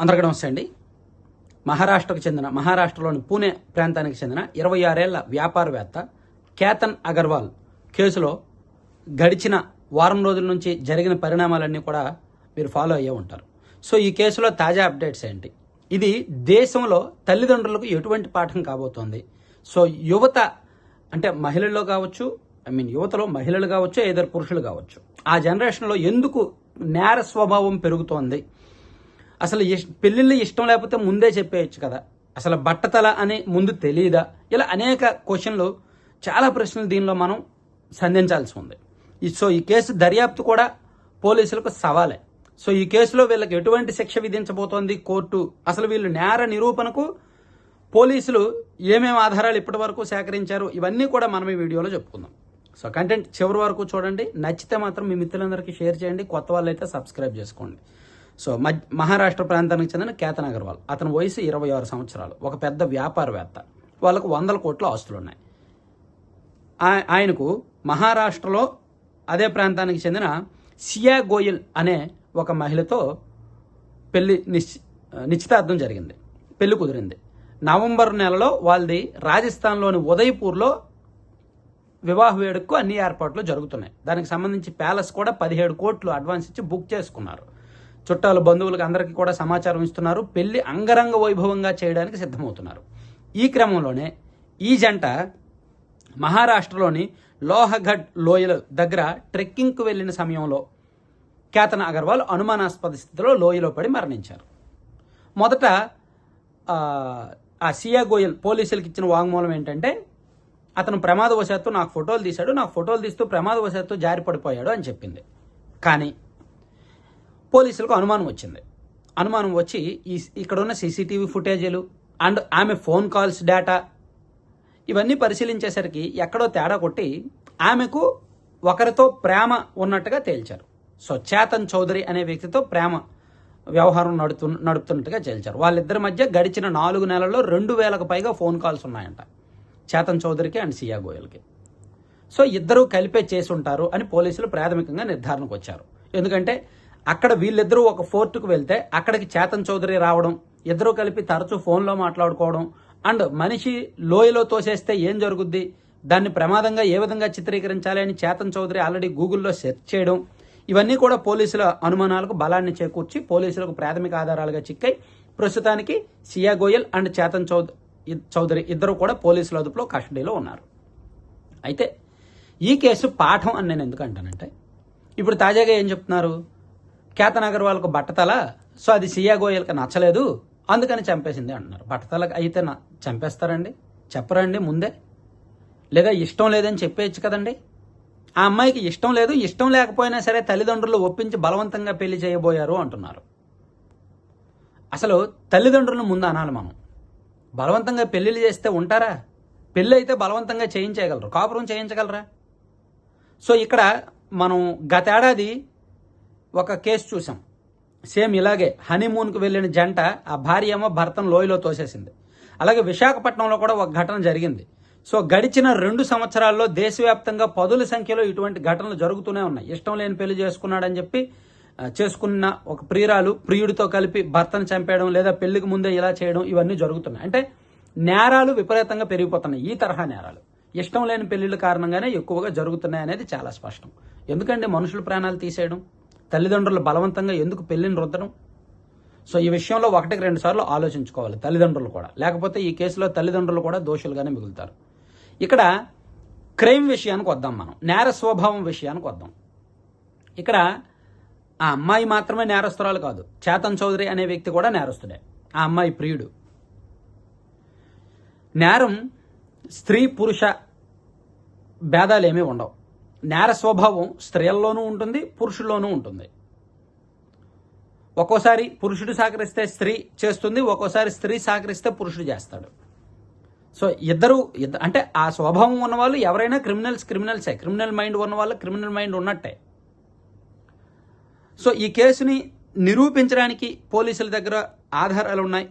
అందరికీ నమస్తే అండి. మహారాష్ట్రలోని పూణే ప్రాంతానికి చెందిన 26 ఏళ్ల వ్యాపారవేత్త కేతన్ అగర్వాల్ కేసులో గడిచిన వారం రోజుల నుంచి జరిగిన పరిణామాలన్నీ కూడా మీరు ఫాలో అయ్యే ఉంటారు. సో ఈ కేసులో తాజా అప్డేట్స్ ఏంటి, ఇది దేశంలో తల్లిదండ్రులకు ఎటువంటి పాఠం కాబోతోంది, సో యువత అంటే మహిళల్లో కావచ్చు, యువతలో మహిళలు కావచ్చు, ఇద్దరు పురుషులు కావచ్చు, ఆ జనరేషన్లో ఎందుకు నేర స్వభావం పెరుగుతోంది, అసలు పెళ్ళిళ్ళు ఇష్టం లేకపోతే ముందే చెప్పేయచ్చు కదా, అసలు బట్టతల అని ముందు తెలియదా, ఇలా అనేక క్వశ్చన్లు, చాలా ప్రశ్నలు దీనిలో మనం సంధించాల్సి ఉంది. సో ఈ కేసు దర్యాప్తు కూడా పోలీసులకు సవాలే. సో ఈ కేసులో వీళ్ళకి ఎటువంటి శిక్ష విధించబోతోంది కోర్టు, అసలు వీళ్ళు నేర నిరూపణకు పోలీసులు ఏమేమి ఆధారాలు ఇప్పటి వరకు సేకరించారు, ఇవన్నీ కూడా మనం ఈ వీడియోలో చెప్పుకుందాం. సో కంటెంట్ చివరి వరకు చూడండి, నచ్చితే మాత్రం మీ మిత్రులందరికీ షేర్ చేయండి, కొత్త వాళ్ళు అయితే సబ్స్క్రైబ్ చేసుకోండి. సో మహారాష్ట్ర ప్రాంతానికి చెందిన కేతన్ అగర్వాల్, అతని వయసు 26 సంవత్సరాలు, ఒక పెద్ద వ్యాపారవేత్త, వాళ్ళకు 100 కోట్ల ఆస్తులు ఉన్నాయి. ఆయనకు మహారాష్ట్రలో అదే ప్రాంతానికి చెందిన సియా గోయల్ అనే ఒక మహిళతో పెళ్లి నిశ్చితార్థం జరిగింది, పెళ్లి కుదిరింది. నవంబర్ నెలలో వాళ్ళది రాజస్థాన్లోని ఉదయ్పూర్లో వివాహ వేడుకకు అన్ని ఏర్పాట్లు జరుగుతున్నాయి. దానికి సంబంధించి ప్యాలెస్ కూడా 17 కోట్లు అడ్వాన్స్ ఇచ్చి బుక్ చేసుకున్నారు. చుట్టాలు బంధువులకు అందరికీ కూడా సమాచారం ఇస్తున్నారు, పెళ్లి అంగరంగ వైభవంగా చేయడానికి సిద్ధమవుతున్నారు. ఈ క్రమంలోనే ఈ జంట మహారాష్ట్రలోని లోహగఢ్ లోయల దగ్గర ట్రెక్కింగ్కు వెళ్లిన సమయంలో కేతన్ అగర్వాల్ అనుమానాస్పద స్థితిలో లోయలో పడి మరణించారు. మొదట ఆ సియా గోయల్ పోలీసులకు ఇచ్చిన వాంగ్మూలం ఏంటంటే, అతను ప్రమాదవశాత్తు నాకు ఫోటోలు తీశాడు, నాకు ఫోటోలు తీస్తూ ప్రమాదవశాత్తు జారి పడిపోయాడు అని చెప్పింది. కానీ పోలీసులకు అనుమానం వచ్చింది. అనుమానం వచ్చి ఇక్కడ ఉన్న సీసీటీవీ ఫుటేజీలు అండ్ ఆమె ఫోన్ కాల్స్ డేటా ఇవన్నీ పరిశీలించేసరికి ఎక్కడో తేడా కొట్టి ఆమెకు ఒకరితో ప్రేమ ఉన్నట్టుగా తేల్చారు. సో చేతన్ చౌదరి అనే వ్యక్తితో ప్రేమ వ్యవహారం నడుపుతున్నట్టుగా తేల్చారు. వాళ్ళిద్దరి మధ్య గడిచిన 4 నెలల్లో 2000కు పైగా ఫోన్ కాల్స్ ఉన్నాయంట, చేతన్ చౌదరికి అండ్ సియా గోయల్కి. సో ఇద్దరూ కలిపే చేసి ఉంటారు అని పోలీసులు ప్రాథమికంగా నిర్ధారణకు వచ్చారు. ఎందుకంటే అక్కడ వీళ్ళిద్దరూ ఒక ఫోర్టుకు వెళ్తే అక్కడికి చేతన్ చౌదరి రావడం, ఇద్దరూ కలిపి తరచూ ఫోన్లో మాట్లాడుకోవడం, అండ్ మనిషి లోయలో తోసేస్తే ఏం జరుగుద్ది, దాన్ని ప్రమాదంగా ఏ విధంగా చిత్రీకరించాలి అని చేతన్ చౌదరి ఆల్రెడీ గూగుల్లో సెర్చ్ చేయడం, ఇవన్నీ కూడా పోలీసుల అనుమానాలకు బలాన్ని చేకూర్చి పోలీసులకు ప్రాథమిక ఆధారాలుగా చిక్కాయి. ప్రస్తుతానికి సియా గోయల్ అండ్ చేతన్ చౌదరి ఇద్దరు కూడా పోలీసుల అదుపులో కస్టడీలో ఉన్నారు. అయితే ఈ కేసు పాఠం అని నేను ఎందుకు అంటానంటే, ఇప్పుడు తాజాగా ఏం చెప్తున్నారు, కేతన్ అగర్వాల్కు బట్టతల, సో అది సియా గోయల్కి నచ్చలేదు అందుకని చంపేసింది అంటున్నారు. బట్టతలకు అయితే చంపేస్తారండి, చెప్పరండి ముందే, లేదా ఇష్టం లేదని చెప్పేయచ్చు కదండి. ఆ అమ్మాయికి ఇష్టం లేదు, ఇష్టం లేకపోయినా సరే తల్లిదండ్రులు ఒప్పించి బలవంతంగా పెళ్లి చేయబోయారు అంటున్నారు. అసలు తల్లిదండ్రులను ముందు అనాలి మనం. బలవంతంగా పెళ్లిళ్ళు చేస్తే ఉంటారా? పెళ్ళి అయితే బలవంతంగా చేయించగలరు, కాపురం చేయించగలరా? సో ఇక్కడ మనం గతేడాది ఒక కేసు చూసాం, సేమ్ ఇలాగే హనీమూన్కు వెళ్ళిన జంట, ఆ భార్య ఏమో భర్తను లోయలో తోసేసింది. అలాగే విశాఖపట్నంలో కూడా ఒక ఘటన జరిగింది. సో గడిచిన 2 సంవత్సరాల్లో దేశవ్యాప్తంగా 10ల సంఖ్యలో ఇటువంటి ఘటనలు జరుగుతూనే ఉన్నాయి. ఇష్టం లేని పెళ్లి చేసుకున్నాడని చెప్పి చేసుకున్న ఒక ప్రియుడితో కలిపి భర్తను చంపేయడం, లేదా పెళ్లికి ముందే ఇలా చేయడం, ఇవన్నీ జరుగుతున్నాయి. అంటే నేరాలు విపరీతంగా పెరిగిపోతున్నాయి. ఈ తరహా నేరాలు ఇష్టం లేని పెళ్లిళ్ళ కారణంగానే ఎక్కువగా జరుగుతున్నాయి అనేది చాలా స్పష్టం. ఎందుకంటే మనుషుల ప్రాణాలు తీసేయడం, తల్లిదండ్రులు బలవంతంగా ఎందుకు పెళ్లిని రుద్దడం? సో ఈ విషయంలో 1-2 సార్లు ఆలోచించుకోవాలి తల్లిదండ్రులు కూడా, లేకపోతే ఈ కేసులో తల్లిదండ్రులు కూడా దోషులుగానే మిగులుతారు. ఇక్కడ క్రైమ్ విషయానికి వద్దాం, మనం నేర స్వభావం విషయానికి వద్దాం. ఇక్కడ ఆ అమ్మాయి మాత్రమే నేరస్తురాలు కాదు, చేతన్ చౌదరి అనే వ్యక్తి కూడా నేరస్తుడే, ఆ అమ్మాయి ప్రియుడు. నేరం స్త్రీ పురుష భేదాలు ఏమీ ఉండవు. నేర స్వభావం స్త్రీల్లోనూ ఉంటుంది, పురుషుల్లోనూ ఉంటుంది. ఒక్కోసారి పురుషుడు సహకరిస్తే స్త్రీ చేస్తుంది, ఒక్కోసారి స్త్రీ సహకరిస్తే పురుషుడు చేస్తాడు. సో ఇద్దరు అంటే ఆ స్వభావం ఉన్నవాళ్ళు ఎవరైనా క్రిమినల్సే, క్రిమినల్ మైండ్ ఉన్న వాళ్ళు క్రిమినల్ మైండ్ ఉన్నట్టే. సో ఈ కేసుని నిరూపించడానికి పోలీసుల దగ్గర ఆధారాలు ఉన్నాయి.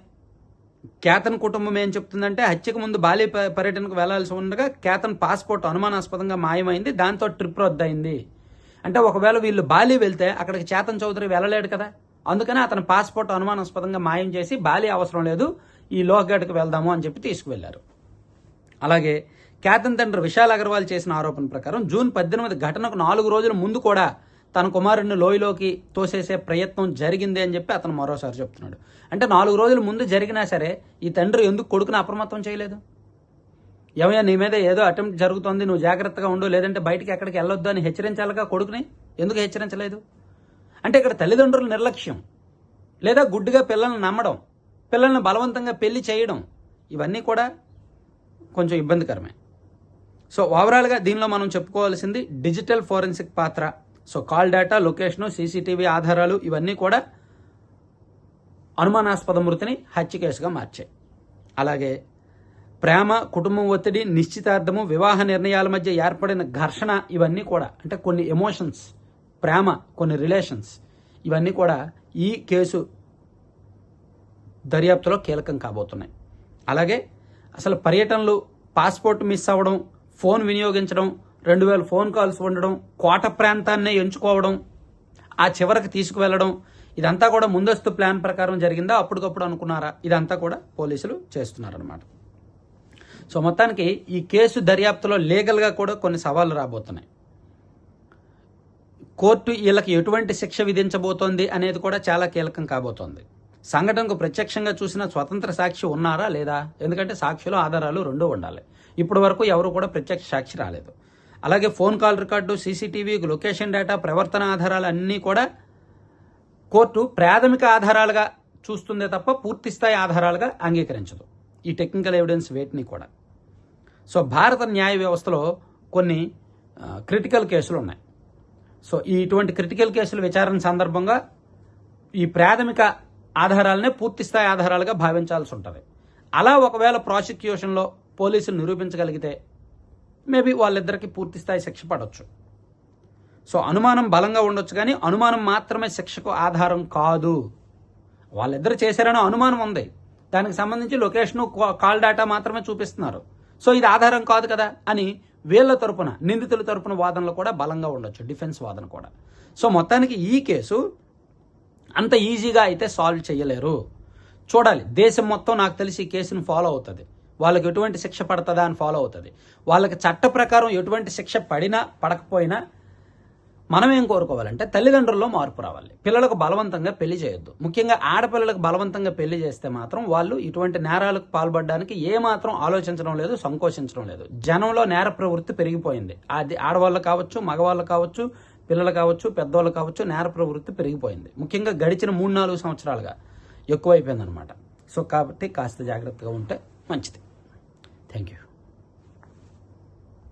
కేతన్ కుటుంబం ఏం చెప్తుందంటే, హత్యకు ముందు బాలి పర్యటనకు వెళ్లాల్సి ఉండగా కేతన్ పాస్పోర్ట్ అనుమానాస్పదంగా మాయమైంది, దాంతో ట్రిప్ రద్దయింది. అంటే ఒకవేళ వీళ్ళు బాలి వెళ్తే అక్కడికి చేతన్ చౌదరి వెళ్ళలేడు కదా, అందుకని అతని పాస్పోర్ట్ అనుమానాస్పదంగా మాయం చేసి బాలి అవసరం లేదు, ఈ లోహగఢ్కి వెళ్దాము అని చెప్పి తీసుకువెళ్లారు. అలాగే ఖ్యాతన్ తండ్రి విశాల్ అగర్వాల్ చేసిన ఆరోపణ ప్రకారం జూన్ 18 ఘటనకు 4 రోజుల ముందు కూడా తన కుమారుడిని లోయలోకి తోసేసే ప్రయత్నం జరిగింది అని చెప్పి అతను మరోసారి చెప్తున్నాడు. అంటే 4 రోజుల ముందు జరిగినా సరే ఈ తండ్రి ఎందుకు కొడుకుని అప్రమత్తం చేయలేదు? ఏమయ్యా నీ మీద ఏదో అటెంప్ట్ జరుగుతోంది, నువ్వు జాగ్రత్తగా ఉండు, లేదంటే బయటికి ఎక్కడికి వెళ్ళొద్దు అని హెచ్చరించాలిగా కొడుకుని, ఎందుకు హెచ్చరించలేదు? అంటే ఇక్కడ తల్లిదండ్రుల నిర్లక్ష్యం, లేదా గుడ్డిగా పిల్లల్ని నమ్మడం, పిల్లల్ని బలవంతంగా పెళ్లి చేయడం, ఇవన్నీ కూడా కొంచెం ఇబ్బందికరమే. సో ఓవరాల్గా దీనిలో మనం చెప్పుకోవాల్సింది డిజిటల్ ఫోరెన్సిక్ పాత్ర. So call data, location, CCTV ఆధారాలు ఇవన్నీ కూడా అనుమానాస్పద మృతిని హత్య కేసుగా మార్చాయి. అలాగే ప్రేమ, కుటుంబం ఒత్తిడి, నిశ్చితార్థము, వివాహ నిర్ణయాల మధ్య ఏర్పడిన ఘర్షణ, ఇవన్నీ కూడా అంటే కొన్ని ఎమోషన్స్, ప్రేమ, కొన్ని రిలేషన్స్, ఇవన్నీ కూడా ఈ కేసు దర్యాప్తులో కీలకం కాబోతున్నాయి. అలాగే అసలు పర్యటనలు, పాస్పోర్ట్ మిస్ అవ్వడం, ఫోన్ వినియోగించడం, 2000 ఫోన్ కాల్స్ ఉండడం, కోట ప్రాంతాన్నే ఎంచుకోవడం, ఆ చివరికి తీసుకువెళ్లడం, ఇదంతా కూడా ముందస్తు ప్లాన్ ప్రకారం జరిగిందా, అప్పటికప్పుడు అనుకున్నారా? ఇదంతా కూడా పోలీసులు చేస్తున్నారన్నమాట. సో మొత్తానికి ఈ కేసు దర్యాప్తులో లీగల్గా కూడా కొన్ని సవాళ్లు రాబోతున్నాయి. కోర్టు వీళ్ళకి ఎటువంటి శిక్ష విధించబోతోంది అనేది కూడా చాలా కీలకం కాబోతోంది. సంఘటనకు ప్రత్యక్షంగా చూసిన స్వతంత్ర సాక్షి ఉన్నారా లేదా? ఎందుకంటే సాక్షులు, ఆధారాలు రెండూ ఉండాలి. ఇప్పటి వరకు ఎవరు కూడా ప్రత్యక్ష సాక్షి రాలేదు. అలాగే phone call record, CCTV, location data, ప్రవర్తన ఆధారాలు అన్నీ కూడా కోర్టు ప్రాథమిక ఆధారాలుగా చూస్తుందే తప్ప పూర్తిస్థాయి ఆధారాలుగా అంగీకరించదు ఈ టెక్నికల్ ఎవిడెన్స్ వేటిని కూడా. సో భారత న్యాయ వ్యవస్థలో కొన్ని క్రిటికల్ కేసులు ఉన్నాయి. సో ఇటువంటి క్రిటికల్ కేసుల విచారణ సందర్భంగా ఈ ప్రాథమిక ఆధారాలనే పూర్తిస్థాయి ఆధారాలుగా భావించాల్సి ఉంటుంది. అలా ఒకవేళ ప్రాసిక్యూషన్లో పోలీసులు నిరూపించగలిగితే మేబీ వాళ్ళిద్దరికీ పూర్తిస్థాయి శిక్ష పడవచ్చు. సో అనుమానం బలంగా ఉండొచ్చు, కానీ అనుమానం మాత్రమే శిక్షకు ఆధారం కాదు. వాళ్ళిద్దరు చేశారని అనుమానం ఉంది, దానికి సంబంధించి లొకేషను, కాల్ డేటా మాత్రమే చూపిస్తున్నారు. సో ఇది ఆధారం కాదు కదా అని వీళ్ళ తరపున, నిందితుల తరపున వాదనలు కూడా బలంగా ఉండొచ్చు, డిఫెన్స్ వాదన కూడా. సో మొత్తానికి ఈ కేసు అంత ఈజీగా అయితే సాల్వ్ చేయలేరు. చూడాలి, దేశం మొత్తం నాకు తెలిసి ఈ కేసును ఫాలో అవుతుంది. వాళ్ళకి ఎటువంటి శిక్ష పడుతుందా అని ఫాలో అవుతుంది. వాళ్ళకి చట్ట ప్రకారం ఎటువంటి శిక్ష పడినా పడకపోయినా మనం ఏం కోరుకోవాలంటే తల్లిదండ్రుల్లో మార్పు రావాలి. పిల్లలకు బలవంతంగా పెళ్లి చేయొద్దు. ముఖ్యంగా ఆడపిల్లలకు బలవంతంగా పెళ్లి చేస్తే మాత్రం వాళ్ళు ఇటువంటి నేరాలకు పాల్పడడానికి ఏమాత్రం ఆలోచించడం లేదు, సంకోచించడం లేదు. జనంలో నేర ప్రవృత్తి పెరిగిపోయింది. అది ఆడవాళ్ళు కావచ్చు, మగవాళ్ళు కావచ్చు, పిల్లలు కావచ్చు, పెద్దవాళ్ళు కావచ్చు, నేర ప్రవృత్తి పెరిగిపోయింది. ముఖ్యంగా గడిచిన 3-4 సంవత్సరాలుగా ఎక్కువైపోయిందనమాట. సో కాబట్టి కాస్త జాగ్రత్తగా ఉంటే మంచిది. Thank you.